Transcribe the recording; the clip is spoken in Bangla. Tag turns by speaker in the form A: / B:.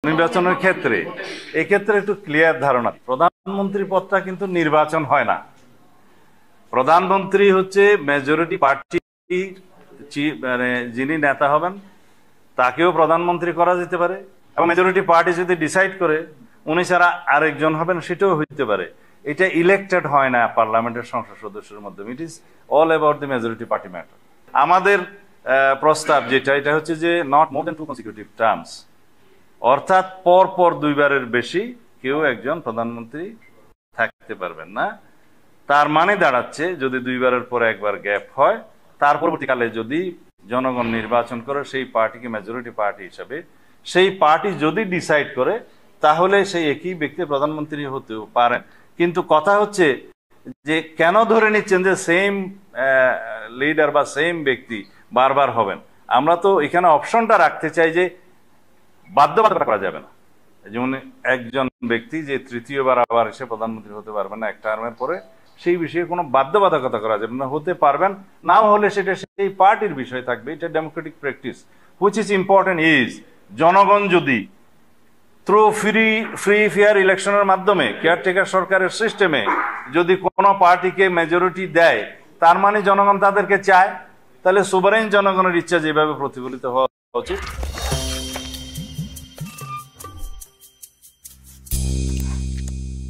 A: নির্বাচনের ক্ষেত্রে এক্ষেত্রে একটু ক্লিয়ার ধারণা, প্রধানমন্ত্রী পদটা কিন্তু নির্বাচন হয় না। প্রধানমন্ত্রী হচ্ছে মেজরিটি পার্টি, মানে যিনি নেতা হবেন তাকেও প্রধানমন্ত্রী করা যেতে পারে, এবং মেজরিটি পার্টি যদি ডিসাইড করে উনি ছাড়া আরেকজন হবেন সেটাও হইতে পারে। এটা ইলেক্টেড হয় না পার্লামেন্টের সংসদ সদস্যের মাধ্যমে। It is all about the majority party matter. আমাদের প্রস্তাব যেটা, এটা হচ্ছে যে not more than 2 consecutive terms, অর্থাৎ পর পর দুইবারের বেশি কেউ একজন প্রধানমন্ত্রী থাকতে পারবেন না। তার মানে দাঁড়াচ্ছে যদি দুইবারের পর একবার গ্যাপ হয়, তার পরবর্তীকালে যদি জনগণ নির্বাচন করে সেই পার্টিকে মেজরিটি পার্টি হিসাবে, সেই পার্টি যদি ডিসাইড করে তাহলে সেই একই ব্যক্তি প্রধানমন্ত্রী হতেও পারেন। কিন্তু কথা হচ্ছে যে কেন ধরে নিচ্ছেন যে সেম লিডার বা সেম ব্যক্তি বারবার হবেন? আমরা তো এখানে অপশনটা রাখতে চাই যে বাধ্যবাধকতা করা যাবে না। যেমন একজন ব্যক্তি যে তৃতীয়বার আবার এসে প্রধানমন্ত্রী হতে পারবেন না এক টার্মের পরে, সেই বিষয়ে কোনো বাধ্যবাধকতা করা যাবে না। হতে পারবেন, নাও হলে সেটা সেই পার্টির বিষয় থাকবে। এটা Democratic practice. Which is important is জনগণ যদি থ্রু ফ্রি ফেয়ার ইলেকশনের মাধ্যমে কেয়ারটেকার সরকারের সিস্টেমে যদি কোনো পার্টিকে মেজরিটি দেয়, তার মানে জনগণ তাদেরকে চায়। তাহলে সুভারেন জনগণের ইচ্ছা যেভাবে প্রতিফলিত হওয়া উচিত